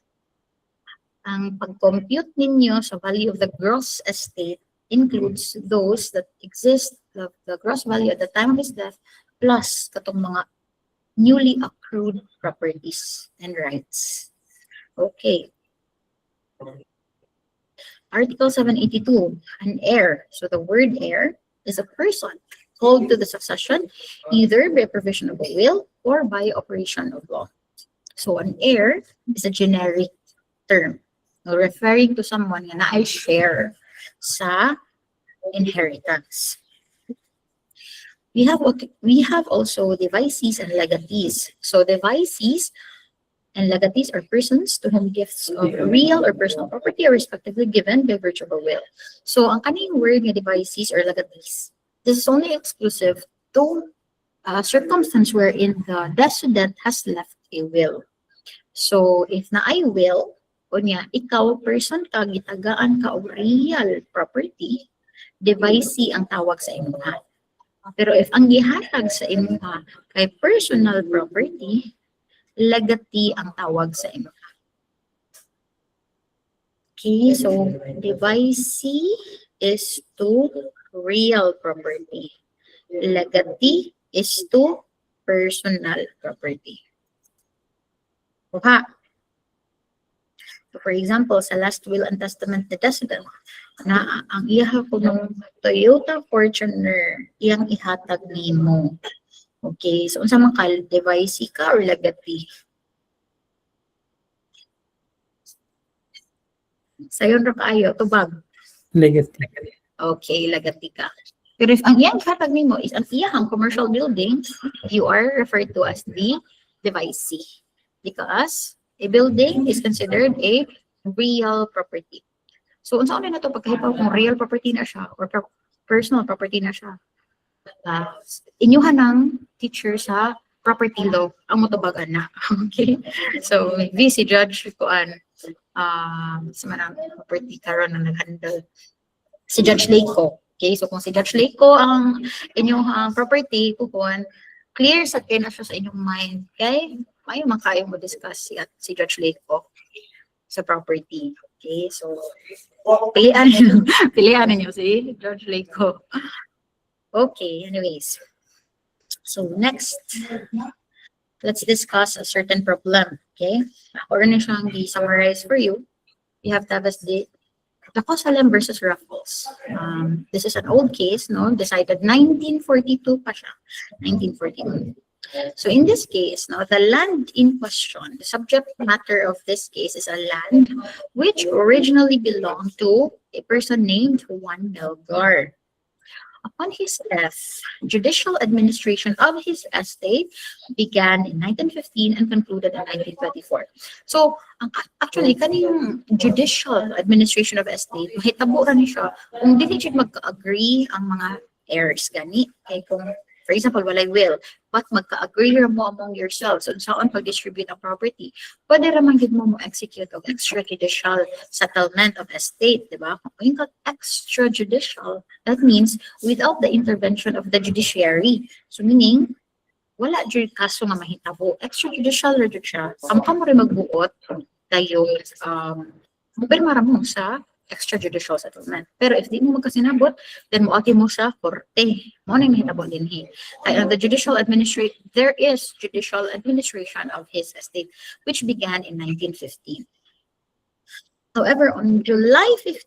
ang pag-compute ninyo sa value of the gross estate includes those that exist, the gross value at the time of his death, plus katong mga newly accrued properties and rights. Okay. Article 782, an heir. So, the word heir is a person called to the succession either by provision of a will or by operation of law. So an heir is a generic term referring to someone na ay share sa inheritance. We have also devisees and legatees. So devisees and legatees are persons to whom gifts of real or personal property are respectively given by virtue of a will. So ang kaning word nga devisees or legatees, this is only exclusive to circumstance wherein the decedent has left a will. So, if na ay will, o niya, ikaw, person ka, gitagaan ka o real property, devicee ang tawag sa imuha. Pero if ang gihatag sa imuha kay personal property, legatee ang tawag sa imuha. Okay, so devicee is to real property. Legatee is to personal property. Okay. So for example, sa last will and testament ni decedent, na ang iyaha ko ng Toyota Fortuner, iyang ihatag nimo. Okay, so unsa man ka, devicee ka or legatee? Sayon ra kaayo, tubag. Legatee. Okay, legatee ka. Pero if ang iyang hatag nimo is ang iyang commercial building, you are referred to as the devicee. Because a building is considered a real property. So, unsa na to pagkahibaw kung real property na siya or personal property na siya? Inyuhan ng teacher sa property law ang motubagan na. Okay? So, maybe si Judge kuan sa manang property karon na nag-handle si Judge Leiko. Okay, so kung si Judge Leiko ang inyong property, kukuhan, clear sa na siya sa inyong mind. Okay? May man kayo mo discuss si Judge Leiko sa property. Okay, so pilihan niyo, pilihan niyo si George Laco. Okay, anyways. So next, let's discuss a certain problem. Okay, ako rin siyang i-summarize for you. You have to have the Dacosalem versus Raffles. This is an old case, no? Decided 1942 pa siya. 1942. So in this case, no, the land in question, the subject matter of this case is a land which originally belonged to a person named Juan Melgar. Upon his death, judicial administration of his estate began in 1915 and concluded in 1924. So, actually, kaning judicial administration of estate, mahitabo ra ni siya kung dili siya magka-agree ang mga heirs gani. Kay kung, for example, walay will, but magka-agree ra mo among yourselves on saan pag-distribute ang property, pwede ra man gid mo execute of extrajudicial settlement of estate, di ba? Kung yung extrajudicial, that means without the intervention of the judiciary. So meaning, wala jud kaso nga mahitabo. Extrajudicial ra jud siya. Kamkam mo rin magbuot tayo mupirma mo sa extrajudicial settlement. Pero if di mo magkasinabot, then moagi mo sa korte. Mo na mahitabo din the judicial administration, there is judicial administration of his estate, which began in 1915. However, on July 5,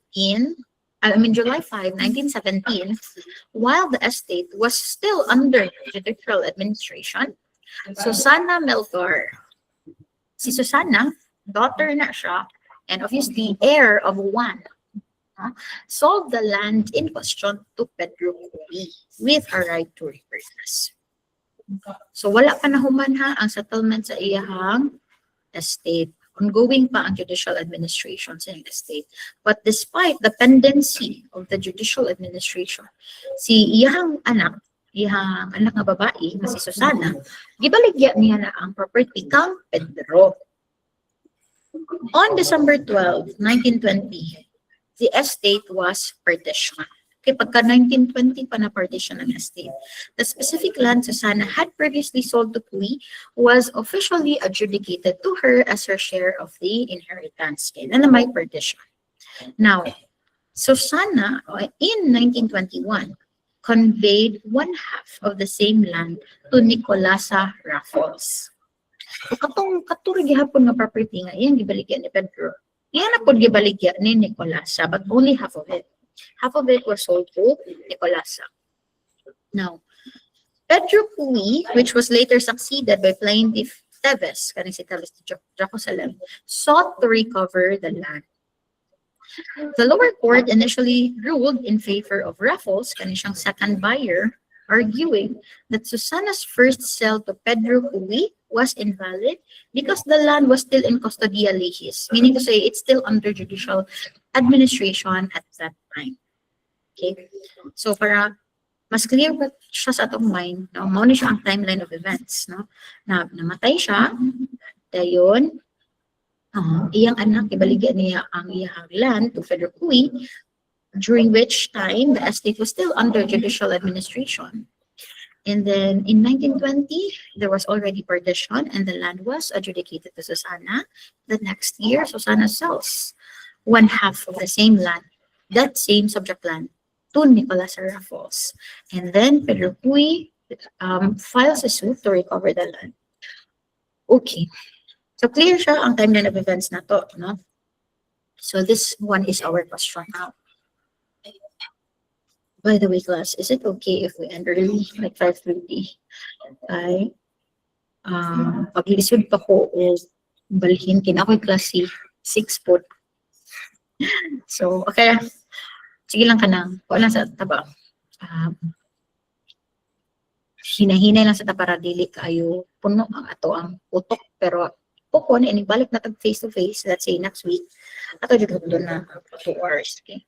1917, while the estate was still under judicial administration, Susana Melgar, si Susana, daughter na siya, and obviously heir of Juan, sold the land in question to Pedro Cuy with a right to repurchase. So wala pa nahuman ang settlement sa iyahang estate. Ongoing pa ang judicial administration sa iyang estate. But despite the pendency of the judicial administration, si iyahang anak nga babae, na si Susana, gibaligya niya na ang property kang Pedro. On December 12, 1920, the estate was partitioned. Okay, pagka 1920 pa na partition ang estate. The specific land Susana had previously sold to Cuy was officially adjudicated to her as her share of the inheritance. Okay, na may partition. Now, Susana, in 1921, conveyed 1/2 of the same land to Nicolasa Raffles. So katong gihapon nga property nga iyan gibaligya ni Pedro. Iyan na pod gibaligya ni Nicolasa, but only half of it. Half of it was sold to Nicolasa. Now, Pedro Cuy, which was later succeeded by plaintiff Teves, kaning si Teves Dacosalem, sought to recover the land. The lower court initially ruled in favor of Raffles, kaning siyang second buyer, arguing that Susana's first sale to Pedro Cuy was invalid because the land was still in custodia lehis, meaning to say it's still under judicial administration at that time. Okay, so para mas clear ba siya sa atong mind, no? Mao ni siya ang timeline of events, no? Na namatay siya, dayon iyang anak ibaligya niya ang iyang land to Pedro Cuy, during which time the estate was still under judicial administration. And then in 1920, there was already partition and the land was adjudicated to Susana. The next year, Susana sells 1/2 of the same land, that same subject land, to Nicolasa Raffles. And then Pedro Cuy files a suit to recover the land. Okay. So clear siya ang timeline of events na to, no? So this one is our question now. By the way, class, is it okay if we end early, like 5:30? Okay. Pag-lisod pa ko is balhin kinakoy klase 6 po. So, okay. Sige lang ka nang. Wala sa taba. Hinahinay lang sa taba para dili kayo puno ang ato ang utok. Pero po na inibalik na tag face to face, let's say next week. Ato dito doon na 2 hours. Okay.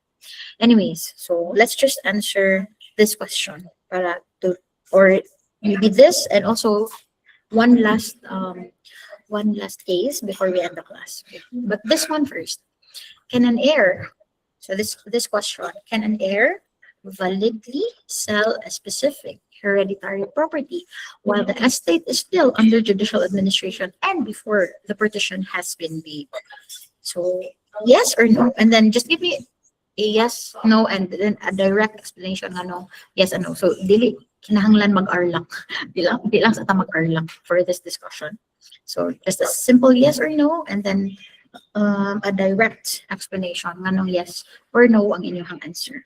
Anyways, so let's just answer this question or maybe this and also one last case before we end the class. Okay. But this one first. Can an heir, so this question, can an heir validly sell a specific hereditary property while the estate is still under judicial administration and before the partition has been made? So yes or no, and then just give me a yes, no, and then a direct explanation nga no, yes and no. So dili kinahanglan mag-arlak. Di lang sa ta mag-arlak for this discussion. So just a simple yes or no, and then a direct explanation nga no yes or no ang inyong answer.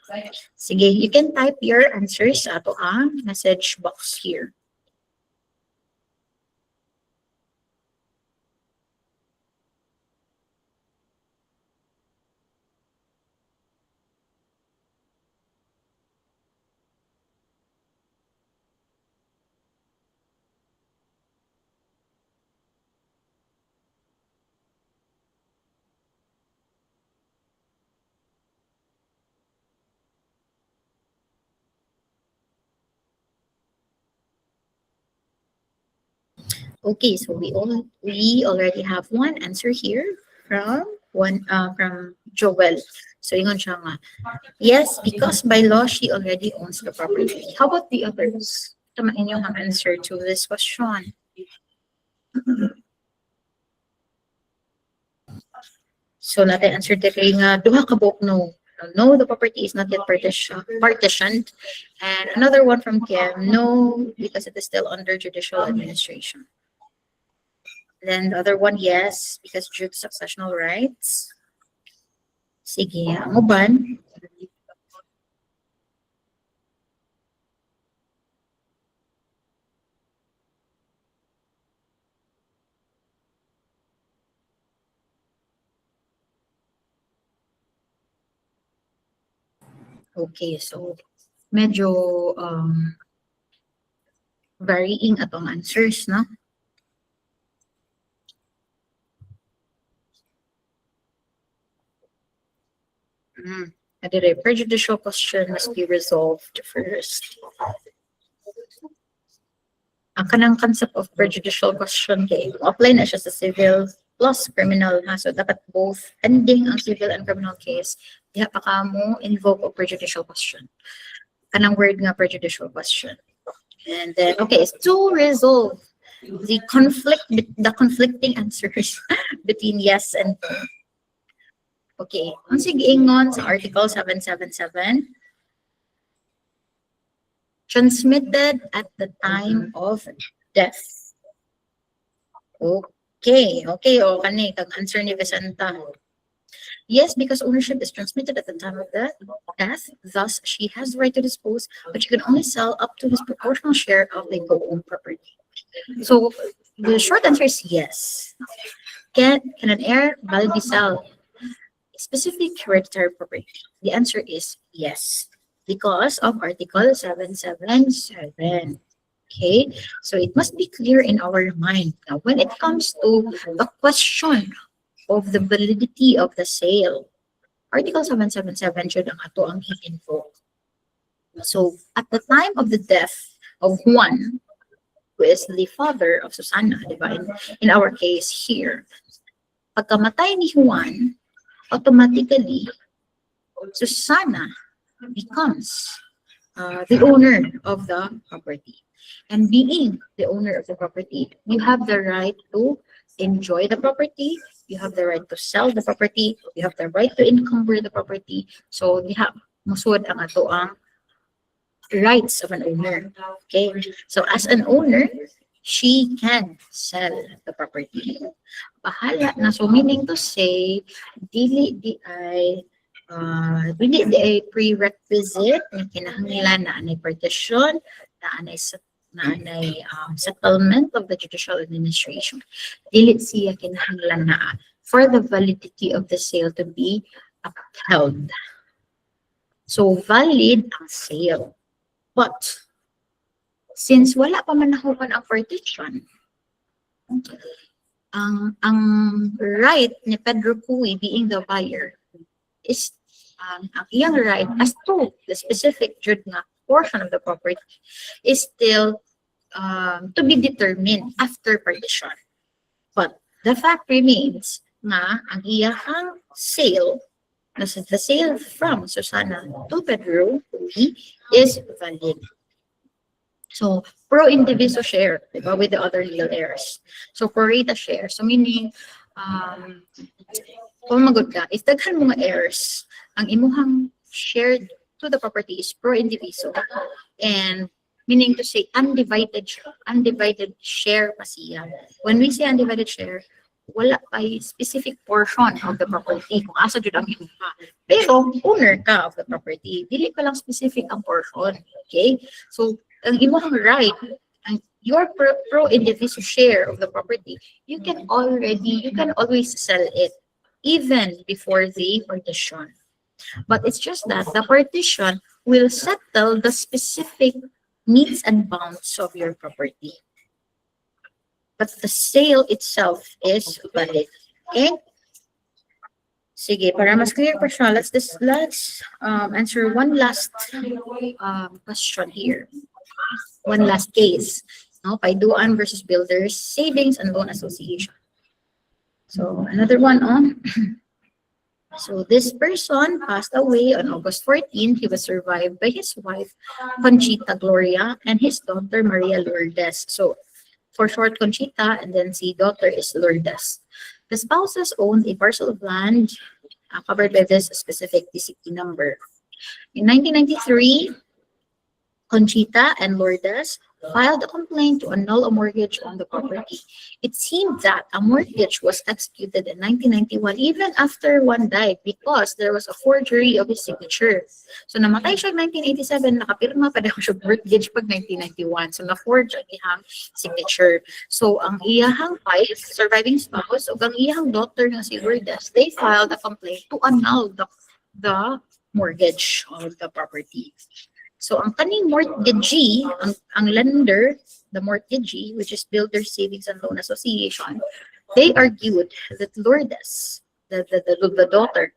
Sige, you can type your answers sa ato ang message box here. Okay, so we already have one answer here from Joel. So ingon siya nga, yes, because by law she already owns the property. How about the others? Tama inyong answer to this question. So natin answer diri nga duha ka buok no. No, the property is not yet partitioned. And another one from Kim, no, because it is still under judicial administration. Then the other one, yes, because due to successional rights. Sige, ang uban. Okay, so medyo varying atong answers, no? The prejudicial question must be resolved first. Ang kanang concept of prejudicial question kay apply na siya sa civil plus criminal ha. So dapat both ending ang civil and criminal case diha pa kamo invoke of prejudicial question. Kanang word nga prejudicial question. And then okay, to resolve the conflicting answers between yes and no. Okay, ang sige ingon sa Article 777, transmitted at the time of death. Okay, o kani kag answer ni Vicenta. Yes, because ownership is transmitted at the time of death, thus she has the right to dispose, but she can only sell up to his proportional share of the co-owned property. So the short answer is yes. Can an heir validly sell specific hereditary property? The answer is yes, because of Article 777. Okay, so it must be clear in our mind now when it comes to the question of the validity of the sale. Article 777 should ang ato ang i-invoke. So at the time of the death of Juan, who is the father of Susana, diba? In our case here, pagkamatay ni Juan, automatically Susana becomes the owner of the property. And being the owner of the property, you have the right to enjoy the property, you have the right to sell the property, you have the right to encumber the property. So we have musud ang ato ang rights of an owner. Okay, so as an owner, she can sell the property. Bahala na. So meaning to say, dili di ay prerequisite na kinahanglan na anay partition, na anay settlement of the judicial administration. Dili siya kinahanglan na for the validity of the sale to be upheld. So valid ang sale. But since wala pa man nahuman ang partition, ang right ni Pedro Cuy being the buyer is ang iyang right as to the specific jud nga portion of the property is still to be determined after partition. But the fact remains nga ang iyang sale, the sale from Susana to Pedro Cuy is valid. So pro indiviso share, diba, with the other legal heirs. So pro rata share. So meaning kung magod ka, if daghan mga heirs, ang imuhang shared to the property is pro indiviso, and meaning to say undivided share pa siya. When we say undivided share, wala kay specific portion of the property kung asa jud ang imuha. Pero owner ka of the property, dili ka lang specific ang portion. Okay? So ang imuhang right, ang your pro indiviso share of the property, you can always sell it even before the partition. But it's just that the partition will settle the specific needs and bounds of your property. But the sale itself is valid. Okay? Sige, para mas clear pa siya, let's answer one last question here. One last case. No? Paiduan versus Builders Savings and Loan Association. So another one on. So this person passed away on August 14. He was survived by his wife, Conchita Gloria, and his daughter, Maria Lourdes. So for short, Conchita, and then the daughter is Lourdes. The spouses owned a parcel of land covered by this specific DCT number. In 1993, Conchita and Lourdes filed a complaint to annul a mortgage on the property. It seemed that a mortgage was executed in 1991 even after one died because there was a forgery of his signature. So namatay siya in 1987, nakapirma pa daw siya mortgage pag 1991. So na-forge ang iyang signature. So ang iyang wife, surviving spouse, o ang iyang daughter nga si Lourdes, they filed a complaint to annul the mortgage of the property. So ang kaning mortgagee, ang lender, the mortgagee, which is Builders Savings and Loan Association, they argued that Lourdes, the daughter,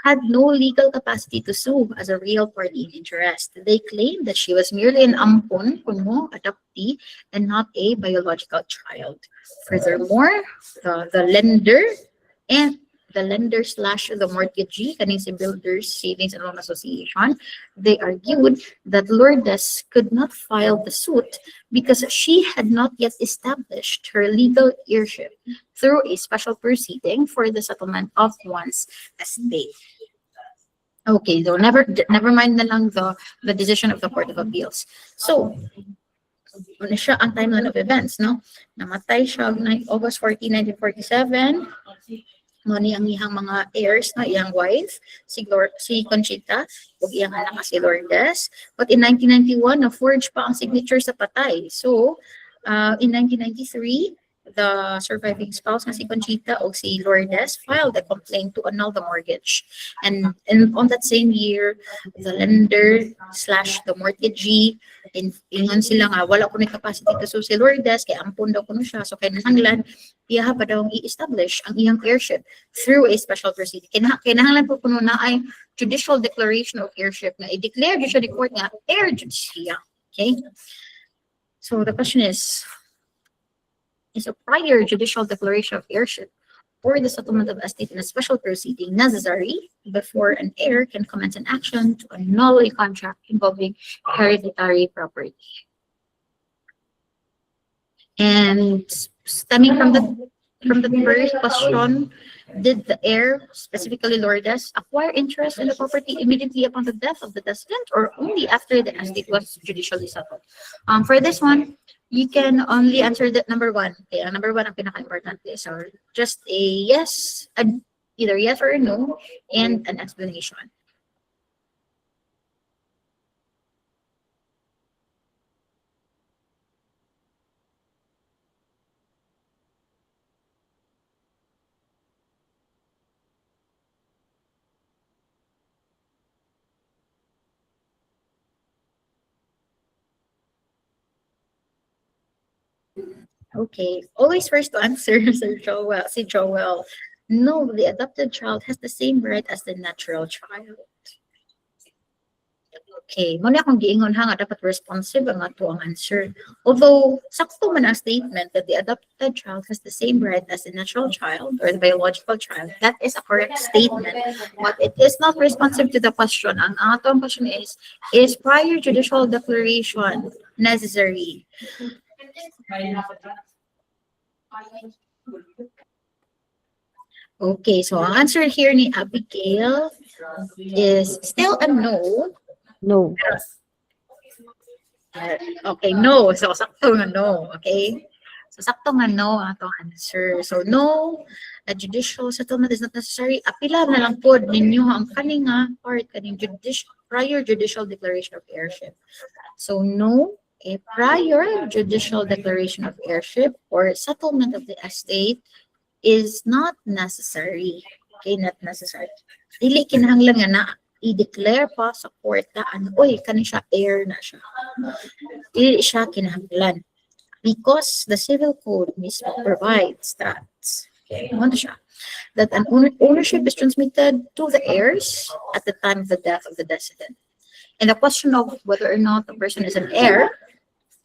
had no legal capacity to sue as a real party in interest. They claimed that she was merely an ampon, kuno, adoptee, and not a biological child. Furthermore, the lender slash the mortgagee, kaning si Builders Savings and Loan Association, they argued that Lourdes could not file the suit because she had not yet established her legal heirship through a special proceeding for the settlement of one's estate. Okay, so never mind na lang the decision of the Court of Appeals. So, ano siya ang timeline of events, no? Namatay siya August 14, 1947. Moni ang iyang mga heirs, no, iyang wife, si Conchita, ug iyang anak si Lourdes. But in 1991, na-forge pa ang signature sa patay. So, in 1993, the surviving spouse nga si Conchita o si Lourdes filed a complaint to annul the mortgage. And on that same year, the lender slash the mortgagee, ingon sila nga, wala ko na capacity to sue si Lourdes, kaya ampun daw ko na siya. So, kinahanglan, iyaha pa daw i-establish ang iyang heirship through a special proceeding. Kinahanglan po kuno na ay judicial declaration of heirship na i-declare siya di court nga heir jud siya. Okay? So, the question is a prior judicial declaration of heirship or the settlement of estate in a special proceeding necessary before an heir can commence an action to annul a contract involving hereditary property. And stemming from the first question, did the heir, specifically Lourdes, acquire interest in the property immediately upon the death of the decedent or only after the estate was judicially settled? For this one, you can only answer that number one. Okay, number one ang pinaka-importante. So just a yes, either yes or no, and an explanation. Okay, always first to answer, Sir Joel. Si Joel. No, the adopted child has the same right as the natural child. Okay, muna akong giingon ha nga dapat responsive ang ato ang answer. Although, sakto man ang statement that the adopted child has the same right as the natural child or the biological child, that is a correct statement. But it is not responsive to the question. Ang atong question is prior judicial declaration necessary? Okay, so ang answer here ni Abigail is still a no. No. Okay, no. So, sakto nga no. Okay? So, sakto nga no ang atong answer. So, no, a judicial settlement is not necessary. Apila na lang po ninyo ang kaninga part, kaning prior judicial declaration of heirship. So, no, a prior judicial declaration of heirship or settlement of the estate is not necessary. Okay, not necessary. Dili kinahanglan nga na i-declare pa sa court na oy, kani siya heir na siya. Dili siya kinahanglan. Because the civil code mismo provides that, okay, ano siya, that an ownership is transmitted to the heirs at the time of the death of the decedent. And the question of whether or not the person is an heir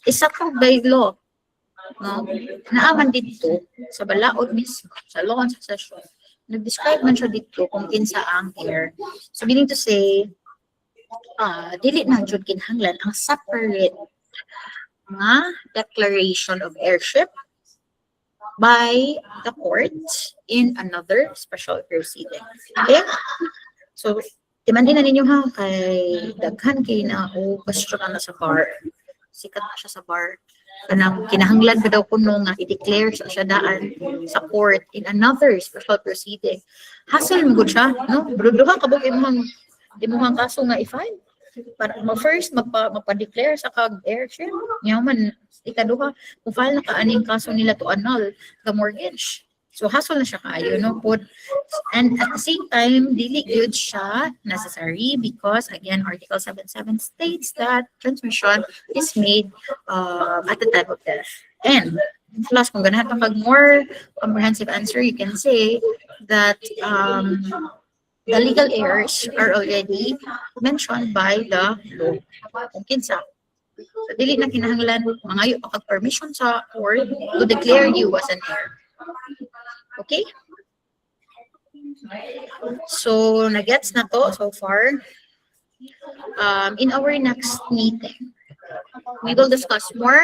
is settled by law. No? Naaman dito sa balaod mismo, sa law and succession. Nag-describe man siya dito kung kinsa ang heir. So, meaning to say, dili na jud kinahanglan ang separate nga declaration of heirship by the court in another special proceeding. Okay? So, demandin na ninyo ha, kay daghan kay na o question na sa bar. Sikat na siya sa bar. Kanang kinahanglan ba daw kuno nga i-declare siya daan sa court in another special proceeding. Hassle mo gud siya, no? Bruduha kabog imong kaso nga i-file. Para first magpa-declare sa kag heirship. Yaman ikaduha kung file na kaaning kaso nila to annul the mortgage. So hassle na siya kaayo, no? And at the same time, dili good siya necessary because again, Article 77 states that transmission is made at the time of death. And plus, kung ganahan pa kag more comprehensive answer, you can say that the legal heirs are already mentioned by the law. Kung kinsa. So, dili na kinahanglan mangayo pa kag permission sa court to declare you as an heir. Okay? So, nagets na to so far. In our next meeting, we will discuss more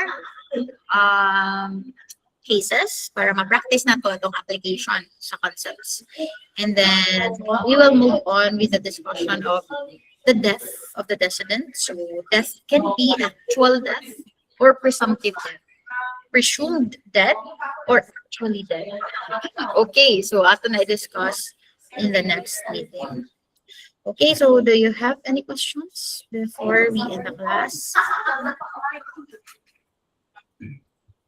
cases para ma-practice na to itong application sa concepts. And then, we will move on with the discussion of the death of the decedent. So, death can be actual death or presumptive death. Presumed dead or actually dead. Okay, so ato na i-discuss in the next meeting. Okay, so do you have any questions before we end the class?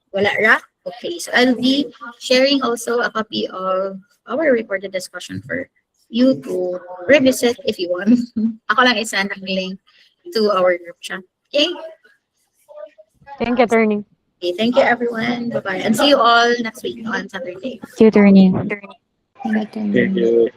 Wala ra? Okay, so I'll be sharing also a copy of our recorded discussion for you to revisit if you want. Ako lang isend ang link to our group chat. Okay? Thank you, attorney. Okay, thank you everyone. Bye-bye. And see you all next week on Saturday. Thank you, attorney. Thank you.